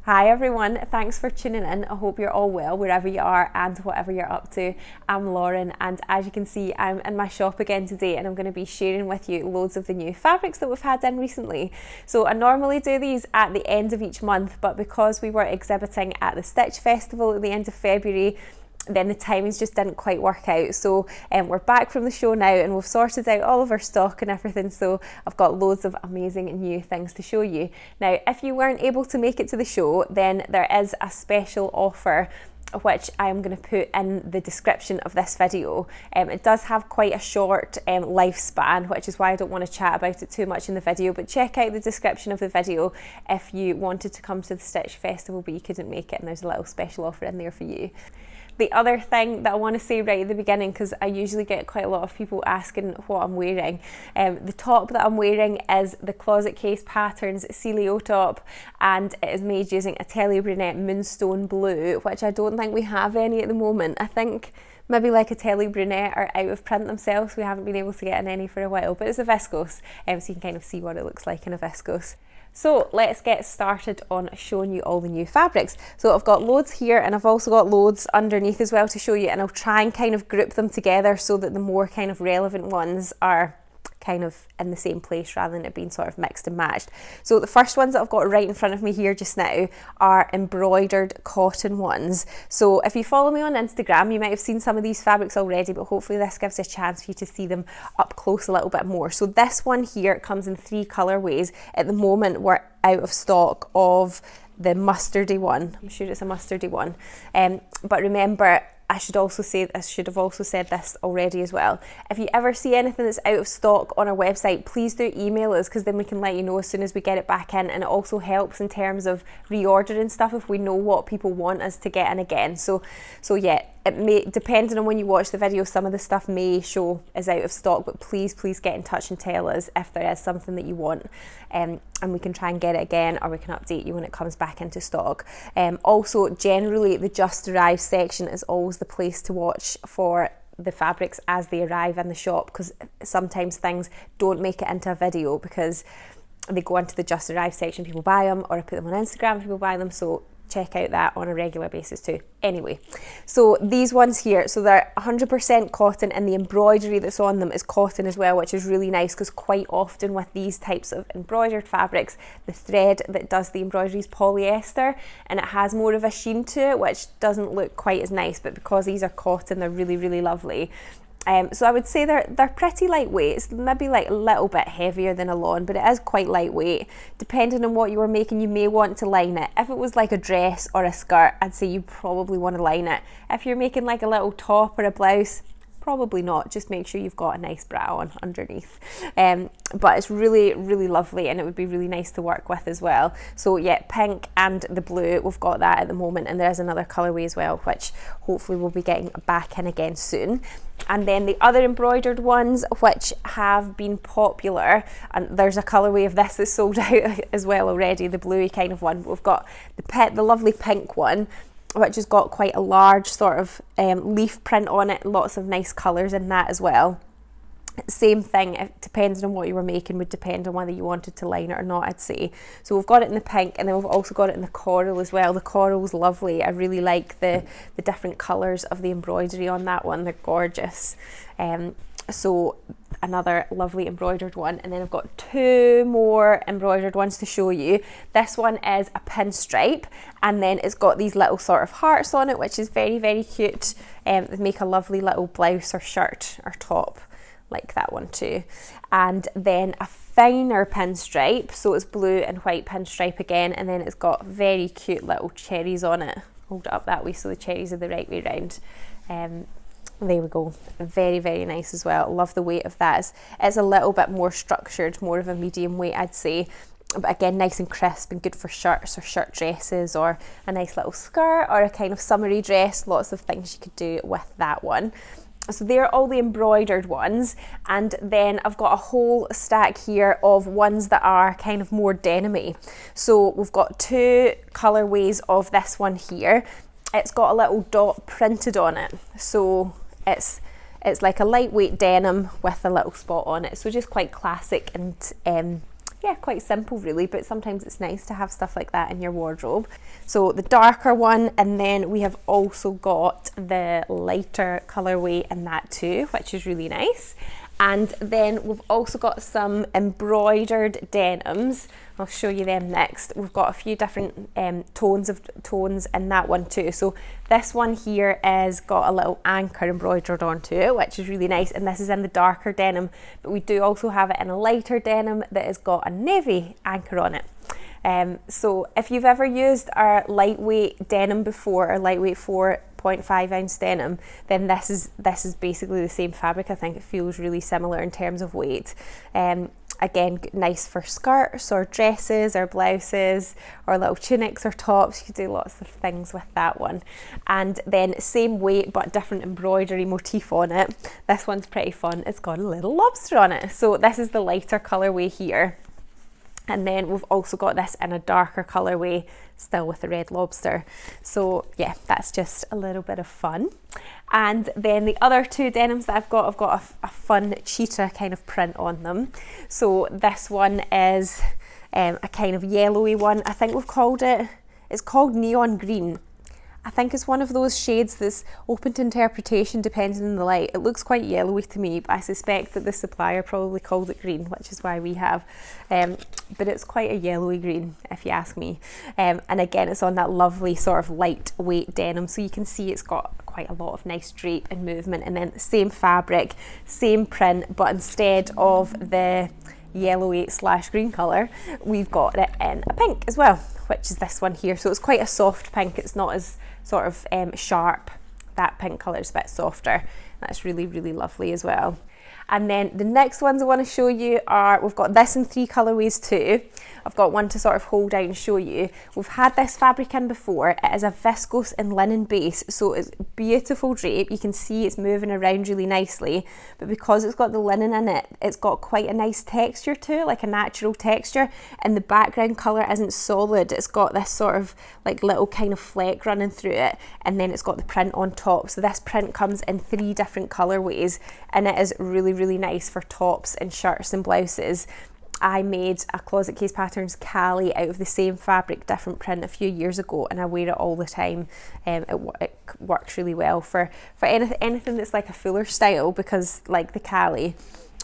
Hi everyone, thanks for tuning in. I hope you're all well wherever you are and whatever you're up to. I'm Lauren, and as you can see, I'm in my shop again today, and I'm going to be sharing with you loads of the new fabrics that we've had in recently. So I normally do these at the end of each month, but because we were exhibiting at the Stitch Festival at the end of February, then the timings just didn't quite work out. So we're back from the show now, and we've sorted out all of our stock and everything, so I've got loads of amazing new things to show you. Now, if you weren't able to make it to the show, then there is a special offer which I'm going to put in the description of this video. It does have quite a short lifespan, which is why I don't want to chat about it too much in the video, but check out the description of the video if you wanted to come to the Stitch Festival but you couldn't make it, and there's a little special offer in there for you. The other thing that I want to say right at the beginning, because I usually get quite a lot of people asking what I'm wearing, the top that I'm wearing is the Closet Case Patterns Cielo top, and it is made using Atelier Brunette Moonstone blue, which I don't think we have any at the moment. I think maybe like Atelier Brunette are out of print themselves. We haven't been able to get in any for a while, but it's a viscose, so you can kind of see what it looks like in a viscose. So let's get started on showing you all the new fabrics. So I've got loads here, and I've also got loads underneath as well to show you, and I'll try and kind of group them together so that the more kind of relevant ones are kind of in the same place rather than it being sort of mixed and matched. So the first ones that I've got right in front of me here just now are embroidered cotton ones. So if you follow me on Instagram, you might have seen some of these fabrics already, but hopefully this gives you a chance for you to see them up close a little bit more. So this one here comes in 3 colorways. At the moment we're out of stock of the mustardy one. I'm sure it's a mustardy one, but remember, I should have also said this already as well. If you ever see anything that's out of stock on our website, please do email us, because then we can let you know as soon as we get it back in, and it also helps in terms of reordering stuff if we know what people want us to get in again. So yeah, it may, depending on when you watch the video, some of the stuff may show is out of stock, but please get in touch and tell us if there is something that you want, and we can try and get it again, or we can update you when it comes back into stock. Also, generally the just arrived section is always the place to watch for the fabrics as they arrive in the shop, because sometimes things don't make it into a video because they go into the just arrived section, people buy them, or I put them on Instagram, people buy them, so check out that on a regular basis too. Anyway, so these ones here, so they're 100% cotton, and the embroidery that's on them is cotton as well, which is really nice, because quite often with these types of embroidered fabrics, the thread that does the embroidery is polyester, and it has more of a sheen to it, which doesn't look quite as nice, but because these are cotton, they're really lovely. So I would say they're pretty lightweight. It's maybe like a little bit heavier than a lawn, but it is quite lightweight. Depending on what you were making, you may want to line it. If it was like a dress or a skirt, I'd say you probably want to line it. If you're making like a little top or a blouse, probably not. Just make sure you've got a nice bra on underneath. But it's really lovely, and it would be really nice to work with as well. So yeah, pink and the blue, we've got that at the moment, and there's another colourway as well, which hopefully we'll be getting back in again soon. And then the other embroidered ones which have been popular, and there's a colourway of this that's sold out as well already, the bluey kind of one. We've got the lovely pink one, which has got quite a large sort of leaf print on it, lots of nice colours in that as well. Same thing, it depends on what you were making, would depend on whether you wanted to line it or not, I'd say. So we've got it in the pink, and then we've also got it in the coral as well. The coral's lovely. I really like the different colours of the embroidery on that one. They're gorgeous. So another lovely embroidered one, and then I've got 2 more embroidered ones to show you. This one is a pinstripe, and then it's got these little sort of hearts on it, which is very cute. They make a lovely little blouse or shirt or top like that one too. And then a finer pinstripe, so it's blue and white pinstripe again, and then it's got very cute little cherries on it. Hold it up that way so the cherries are the right way round. There we go. Very nice as well. Love the weight of that. It's a little bit more structured, more of a medium weight, I'd say, but again, nice and crisp and good for shirts or shirt dresses, or a nice little skirt or a kind of summery dress. Lots of things you could do with that one. So they're all the embroidered ones, and then I've got a whole stack here of ones that are kind of more denim-y. So we've got 2 colourways of this one here. It's got a little dot printed on it, so it's like a lightweight denim with a little spot on it, so just quite classic and yeah, quite simple really, but sometimes it's nice to have stuff like that in your wardrobe. So the darker one, and then we have also got the lighter colorway in that too, which is really nice. And then we've also got some embroidered denims. I'll show you them next. We've got a few different tones in that one too. So this one here is got a little anchor embroidered onto it, which is really nice. And this is in the darker denim, but we do also have it in a lighter denim that has got a navy anchor on it. So if you've ever used our lightweight denim before, or lightweight 4.5 ounce denim, then this is basically the same fabric. I think it feels really similar in terms of weight. Again, nice for skirts or dresses or blouses or little tunics or tops. You could do lots of things with that one. And then same weight but different embroidery motif on it. This one's pretty fun. It's got a little lobster on it. So this is the lighter colourway here. And then we've also got this in a darker colourway, still with the red lobster. So yeah, that's just a little bit of fun. And then the other two denims that I've got a fun cheetah kind of print on them. So this one is a kind of yellowy one. I think it's called neon green. I think it's one of those shades that's open to interpretation depending on the light. It looks quite yellowy to me, but I suspect that the supplier probably called it green, which is why we have. But it's quite a yellowy green, if you ask me. And again, it's on that lovely sort of lightweight denim, so you can see it's got quite a lot of nice drape and movement. And then same fabric, same print, but instead of the yellowy / green colour, we've got it in a pink as well, which is this one here. So it's quite a soft pink. It's not as sort of sharp. That pink colour is a bit softer. That's really, really lovely as well. And then the next ones I want to show you are, we've got this in 3 colourways too. I've got one to sort of hold out and show you. We've had this fabric in before. It is a viscose and linen base, so it's beautiful drape. You can see it's moving around really nicely, but because it's got the linen in it, it's got quite a nice texture to it, like a natural texture, and the background colour isn't solid. It's got this sort of like little kind of fleck running through it, and then it's got the print on top. So this print comes in 3 different colourways, and it is really, really nice for tops and shirts and blouses. I made a Closet Case Patterns Cali out of the same fabric, different print, a few years ago, and I wear it all the time. It works really well for anything that's like a fuller style, because like the Cali,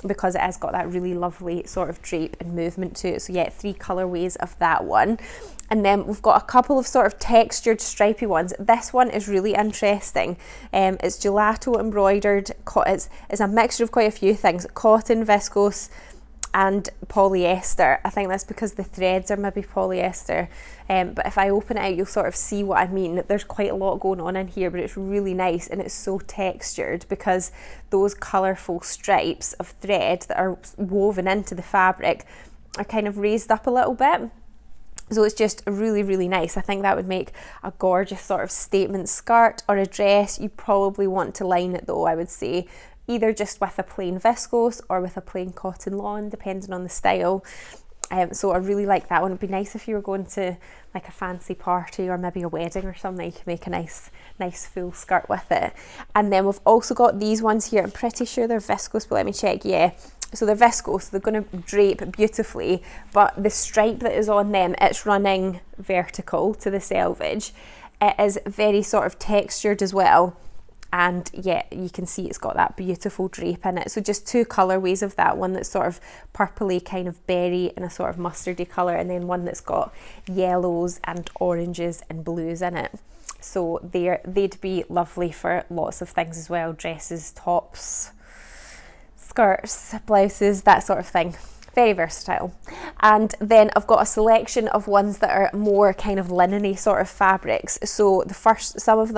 because it has got that really lovely sort of drape and movement to it. So yeah, 3 colourways of that one. And then we've got a couple of sort of textured stripy ones. This one is really interesting. It's gelato embroidered. It's a mixture of quite a few things: cotton, viscose, and polyester. I think that's because the threads are maybe polyester, but if I open it out, you'll sort of see what I mean. There's quite a lot going on in here, but it's really nice, and it's so textured because those colourful stripes of thread that are woven into the fabric are kind of raised up a little bit. So it's just really, really nice. I think that would make a gorgeous sort of statement skirt or a dress. You probably want to line it though, I would say, either just with a plain viscose or with a plain cotton lawn, depending on the style. So I really like that one. It'd be nice if you were going to like a fancy party or maybe a wedding or something. You could make a nice full skirt with it. And then we've also got these ones here. I'm pretty sure they're viscose, but let me check. Yeah, so they're viscose. They're going to drape beautifully, but the stripe that is on them, it's running vertical to the selvage. It is very sort of textured as well. And yeah, you can see it's got that beautiful drape in it. So just 2 colourways of that, one that's sort of purpley kind of berry and a sort of mustardy colour, and then one that's got yellows and oranges and blues in it. So they'd be lovely for lots of things as well: dresses, tops, skirts, blouses, that sort of thing. Very versatile. And then I've got a selection of ones that are more kind of linen-y sort of fabrics. So some of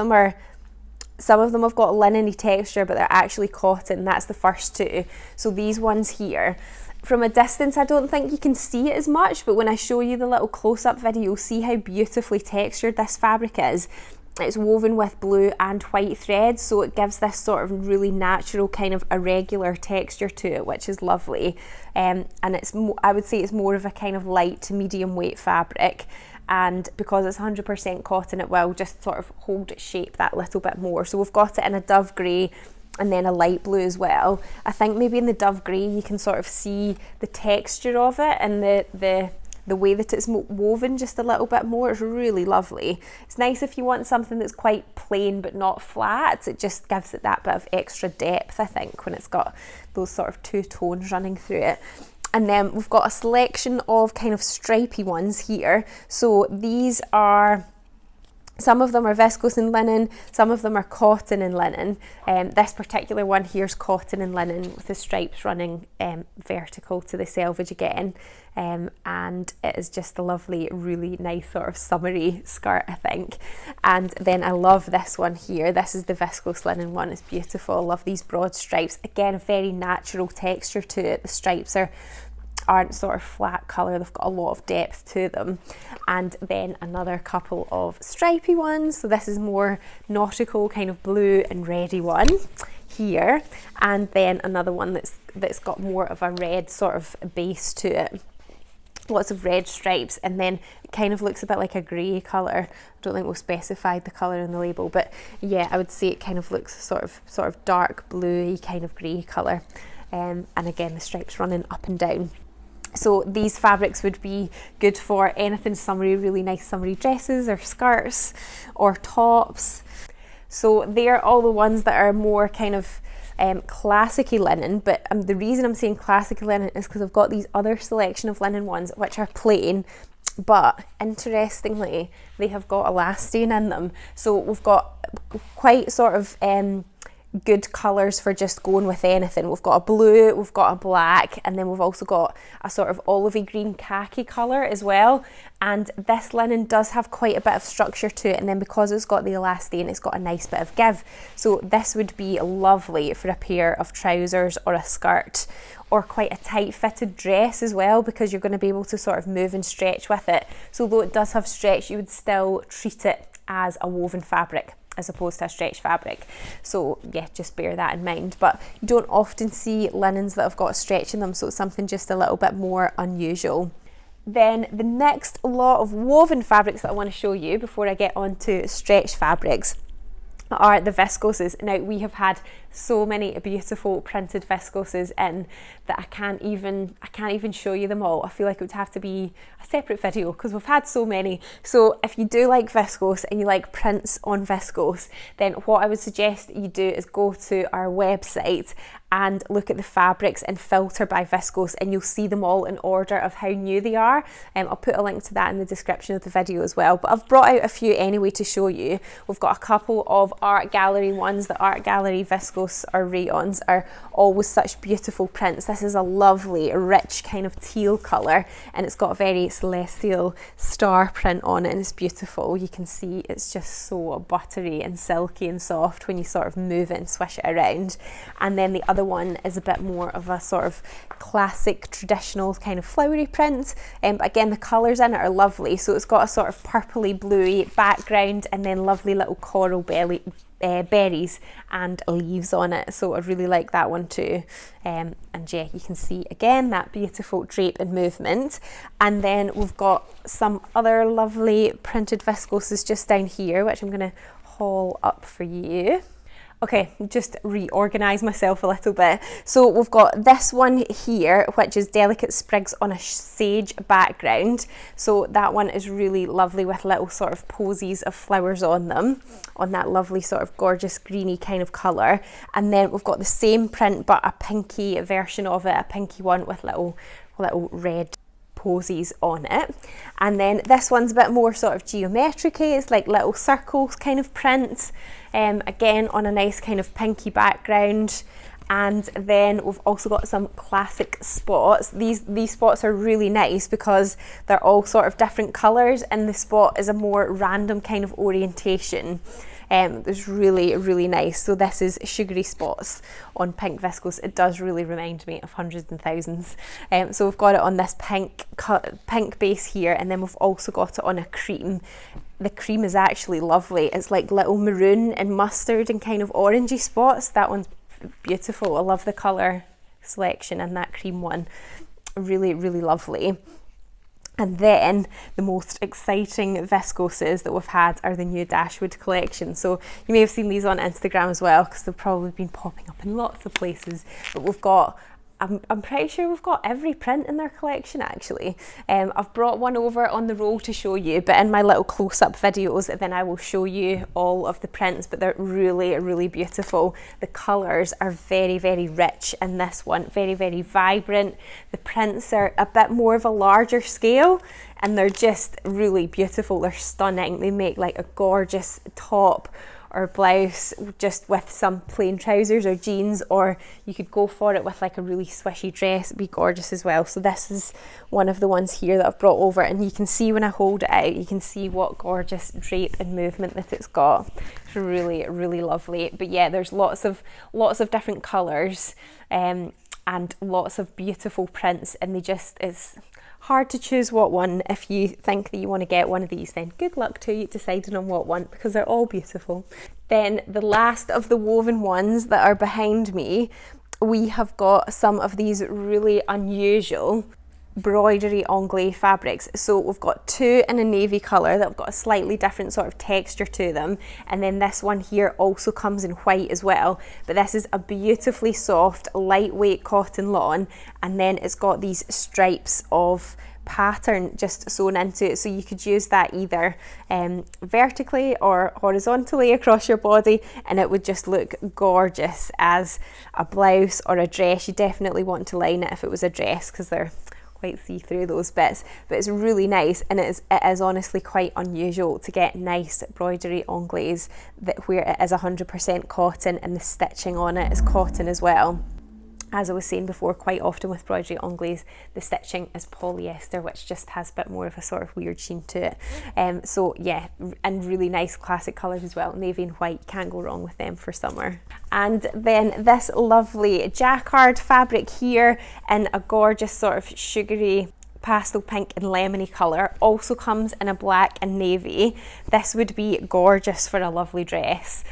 them have got linen-y texture, but they're actually cotton. That's the first 2. So these ones here, from a distance, I don't think you can see it as much, but when I show you the little close-up video, you'll see how beautifully textured this fabric is. It's woven with blue and white threads, so it gives this sort of really natural kind of irregular texture to it, which is lovely. And I would say it's more of a kind of light to medium weight fabric. And because it's 100% cotton, it will just sort of hold its shape that little bit more. So we've got it in a dove grey, and then a light blue as well. I think maybe in the dove grey you can sort of see the texture of it and the way that it's woven just a little bit more. It's really lovely. It's nice if you want something that's quite plain but not flat. It just gives it that bit of extra depth, I think, when it's got those sort of two tones running through it. And then we've got a selection of kind of stripy ones here. So these are, some of them are viscose and linen, some of them are cotton and linen. This particular one here is cotton and linen with the stripes running vertical to the selvage again. And it is just a lovely, really nice sort of summery skirt, I think. And then I love this one here. This is the viscose linen one. It's beautiful. I love these broad stripes. Again, a very natural texture to it. The stripes aren't sort of flat colour, they've got a lot of depth to them. And then another couple of stripy ones. So this is more nautical, kind of blue and reddy one here. And then another one that's got more of a red sort of base to it. Lots of red stripes, and then it kind of looks a bit like a grey colour. I don't think we've specified the colour in the label, but yeah, I would say it kind of looks sort of dark bluey kind of grey colour. And again, the stripes running up and down. So these fabrics would be good for anything summery, really nice summery dresses or skirts or tops. So they're all the ones that are more kind of classic-y linen, but the reason I'm saying classic-y linen is because I've got these other selection of linen ones which are plain, but interestingly they have got elastane in them. So we've got quite sort of good colours for just going with anything. We've got a blue, we've got a black, and then we've also got a sort of olivey green khaki colour as well. And this linen does have quite a bit of structure to it, and then because it's got the elastane, it's got a nice bit of give. So this would be lovely for a pair of trousers or a skirt, or quite a tight fitted dress as well, because you're going to be able to sort of move and stretch with it. So though it does have stretch, you would still treat it as a woven fabric as opposed to a stretch fabric. So yeah, just bear that in mind. But you don't often see linens that have got a stretch in them, so it's something just a little bit more unusual. Then the next lot of woven fabrics that I want to show you before I get on to stretch fabrics are the viscoses. Now, we have had so many beautiful printed viscoses in that I can't even show you them all. I feel like it would have to be a separate video because we've had so many. So if you do like viscose and you like prints on viscose, then what I would suggest that you do is go to our website and look at the fabrics and filter by viscose, and you'll see them all in order of how new they are. I'll put a link to that in the description of the video as well, but I've brought out a few anyway to show you. We've got a couple of art gallery ones. The art gallery viscose or rayons are always such beautiful prints. This is a lovely rich kind of teal colour, and it's got a very celestial star print on it, and it's beautiful. You can see it's just so buttery and silky and soft when you sort of move it and swish it around. And then the other one is a bit more of a sort of classic traditional kind of flowery print, but again the colours in it are lovely. So it's got a sort of purpley bluey background and then lovely little coral berries and leaves on it, so I really like that one too. And yeah, you can see again that beautiful drape and movement. And then we've got some other lovely printed viscoses just down here, which I'm going to haul up for you. Okay, just reorganise myself a little bit. So we've got this one here, which is delicate sprigs on a sage background. So that one is really lovely with little sort of posies of flowers on them, on that lovely sort of gorgeous greeny kind of colour. And then we've got the same print but a pinky version of it, a pinky one with little red posies on it. And then this one's a bit more sort of geometric-y. It's like little circles kind of print, again on a nice kind of pinky background. And then we've also got some classic spots. These spots are really nice because they're all sort of different colours, and the spot is a more random kind of orientation. It's really, really nice. So this is sugary spots on pink viscose. It does really remind me of hundreds and thousands. So we've got it on this pink base here, and then we've also got it on a cream. The cream is actually lovely. It's like little maroon and mustard and kind of orangey spots. That one's beautiful. I love the colour selection in that cream one. Really, really lovely. And then the most exciting viscoses that we've had are the new Dashwood collection. So you may have seen these on Instagram as well, because they've probably been popping up in lots of places. But we've got, I'm pretty sure we've got every print in their collection actually. I've brought one over on the roll to show you, but in my little close-up videos then I will show you all of the prints, but they're really, really beautiful. The colours are very, very rich in this one, very, very vibrant. The prints are a bit more of a larger scale and they're just really beautiful. They're stunning. They make like a gorgeous top or blouse just with some plain trousers or jeans, or you could go for it with like a really swishy dress. It'd be gorgeous as well. So this is one of the ones here that I've brought over, and you can see when I hold it out, you can see what gorgeous drape and movement that it's got. It's really, really lovely. But yeah, there's lots of different colours and lots of beautiful prints, and it's hard to choose what one. If you think that you want to get one of these, then good luck to you deciding on what one, because they're all beautiful. Then the last of the woven ones that are behind me, we have got some of these really unusual Broderie anglaise fabrics. So we've got two in a navy colour that have got a slightly different sort of texture to them, and then this one here also comes in white as well, but this is a beautifully soft lightweight cotton lawn, and then it's got these stripes of pattern just sewn into it, so you could use that either vertically or horizontally across your body, and it would just look gorgeous as a blouse or a dress. You definitely want to line it if it was a dress, because they're quite see-through, those bits, but it's really nice, and it is honestly quite unusual to get nice broderie anglaise where it is 100% cotton and the stitching on it is cotton as well. As I was saying before, quite often with broderie anglaise, the stitching is polyester, which just has a bit more of a sort of weird sheen to it. So yeah, and really nice classic colours as well. Navy and white, can't go wrong with them for summer. And then this lovely jacquard fabric here in a gorgeous sort of sugary pastel pink and lemony colour, also comes in a black and navy. This would be gorgeous for a lovely dress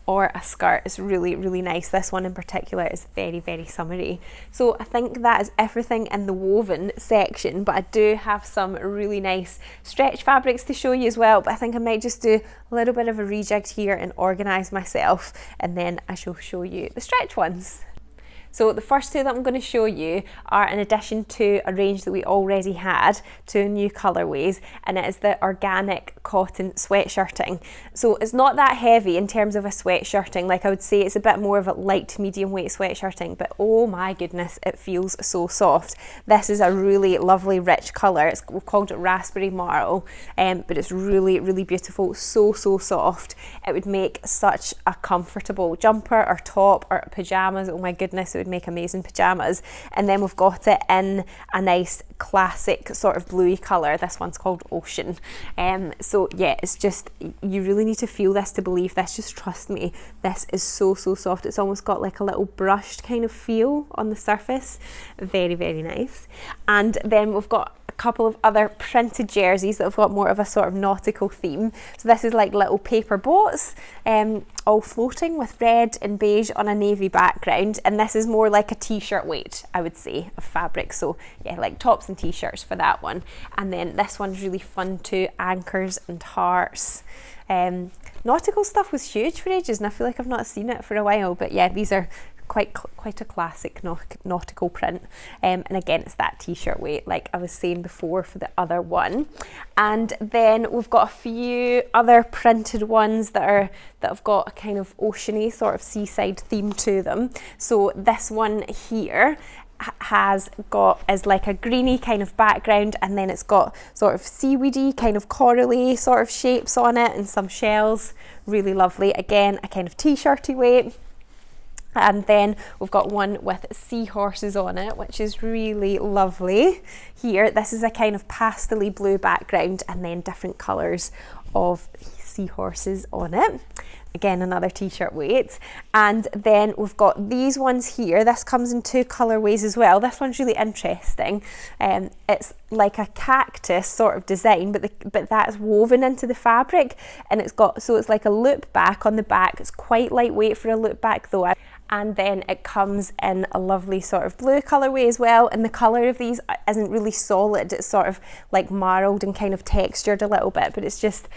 or a skirt. Is really, really nice. This one in particular is very, very summery. So I think that is everything in the woven section, but I do have some really nice stretch fabrics to show you as well, but I think I might just do a little bit of a rejig here and organise myself, and then I shall show you the stretch ones. So the first two that I'm going to show you are in addition to a range that we already had, two new colourways, and it is the organic cotton sweatshirting. So it's not that heavy in terms of a sweatshirting, like I would say it's a bit more of a light to medium weight sweatshirting, but oh my goodness, it feels so soft. This is a really lovely rich colour. We've called it raspberry marl, but it's really, really beautiful, so soft. It would make such a comfortable jumper or top or pyjamas. Oh my goodness, it would make amazing pyjamas. And then we've got it in a nice classic sort of bluey colour. This one's called Ocean. So yeah, it's just, you really need to feel this to believe this. Just trust me, this is so soft. It's almost got like a little brushed kind of feel on the surface. Very, very nice. And then we've got a couple of other printed jerseys that have got more of a sort of nautical theme. So this is like little paper boats, all floating with red and beige on a navy background, and this is more like a t-shirt weight, I would say, of fabric. So yeah, like tops and t-shirts for that one. And then this one's really fun too, anchors and hearts. Nautical stuff was huge for ages, and I feel like I've not seen it for a while, but yeah, these are quite a classic nautical print, and again it's that t-shirt weight like I was saying before for the other one. And then we've got a few other printed ones that have got a kind of oceany sort of seaside theme to them. So this one here is like a greeny kind of background, and then it's got sort of seaweedy kind of corally sort of shapes on it and some shells. Really lovely. Again, a kind of t-shirty weight. And then we've got one with seahorses on it, which is really lovely. Here, this is a kind of pastel-y blue background, and then different colours of seahorses on it. Again, another t-shirt weight. And then we've got these ones here. This comes in two colourways as well. This one's really interesting. It's like a cactus sort of design, but that's woven into the fabric, and it's like a loop back on the back. It's quite lightweight for a loop back though. and then it comes in a lovely sort of blue colourway as well, and the colour of these isn't really solid, it's sort of like marled and kind of textured a little bit, but it's just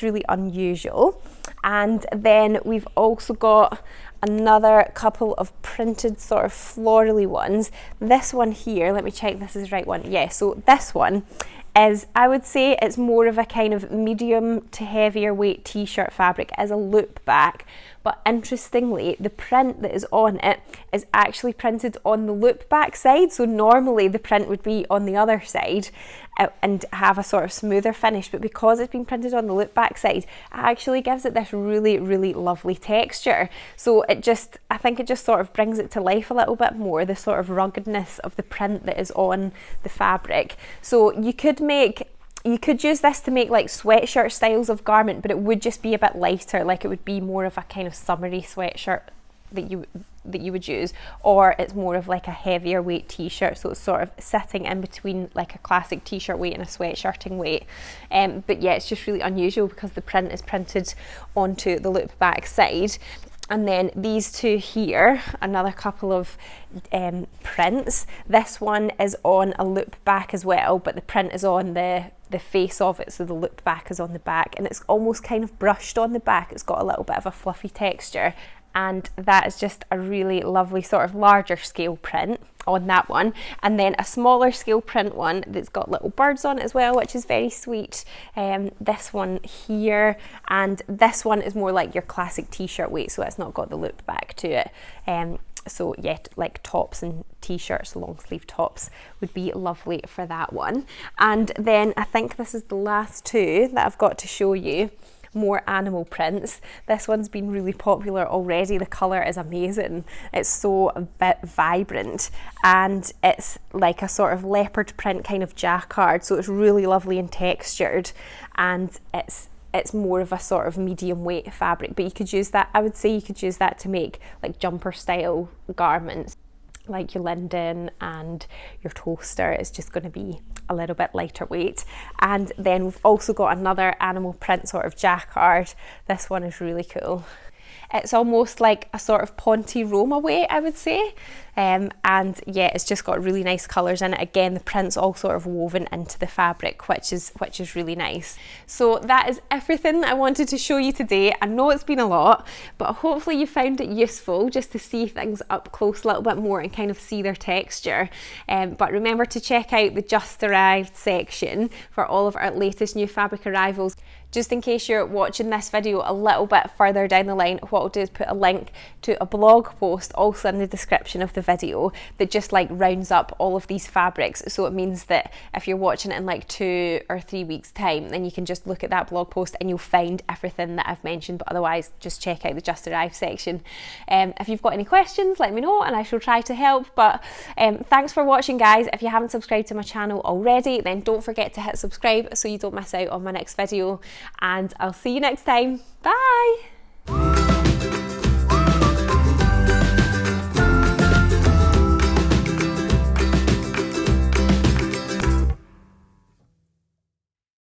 really unusual. And then we've also got another couple of printed sort of florally ones. This one here, let me check this is the right one. Yeah, so this one is, I would say it's more of a kind of medium to heavier weight t-shirt fabric as a loop back, but interestingly the print that is on it is actually printed on the loop back side. So normally the print would be on the other side and have a sort of smoother finish, but because it's been printed on the loop back side, it actually gives it this really, really lovely texture. So I think it just sort of brings it to life a little bit more, the sort of ruggedness of the print that is on the fabric. So you could use this to make like sweatshirt styles of garment, but it would just be a bit lighter, like it would be more of a kind of summery sweatshirt that you would use, or it's more of like a heavier weight t-shirt, so it's sort of sitting in between like a classic t-shirt weight and a sweatshirting weight. But yeah, it's just really unusual because the print is printed onto the loop back side. And then these two here, another couple of prints. This one is on a loop back as well, but the print is on the face of it, so the loop back is on the back, and it's almost kind of brushed on the back. It's got a little bit of a fluffy texture, and that is just a really lovely sort of larger scale print on that one. And then a smaller scale print one that's got little birds on it as well, which is very sweet. This one here, and this one is more like your classic t-shirt weight, so it's not got the loop back to it. So yeah, like tops and t-shirts, long sleeve tops would be lovely for that one. And then I think this is the last two that I've got to show you. More animal prints. This one's been really popular already. The colour is amazing. It's so a bit vibrant, and it's like a sort of leopard print kind of jacquard, so it's really lovely and textured, and it's more of a sort of medium weight fabric, but you could use that, I would say you could use that to make like jumper style garments, like your linden and your toaster. Is just going to be a little bit lighter weight. And then we've also got another animal print sort of jacquard. This one is really cool. It's almost like a sort of Ponte Roma weight, I would say. And yeah, it's just got really nice colours in it. Again, the print's all sort of woven into the fabric, which is really nice. So that is everything I wanted to show you today. I know it's been a lot, but hopefully you found it useful just to see things up close a little bit more and kind of see their texture. But remember to check out the Just Arrived section for all of our latest new fabric arrivals. Just in case you're watching this video a little bit further down the line, what I'll do is put a link to a blog post also in the description of the video that just like rounds up all of these fabrics. So it means that if you're watching it in like 2 or 3 weeks time, then you can just look at that blog post and you'll find everything that I've mentioned. But otherwise, just check out the Just Arrived section. If you've got any questions, let me know and I shall try to help. But thanks for watching, guys. If you haven't subscribed to my channel already, then don't forget to hit subscribe so you don't miss out on my next video. And I'll see you next time. Bye!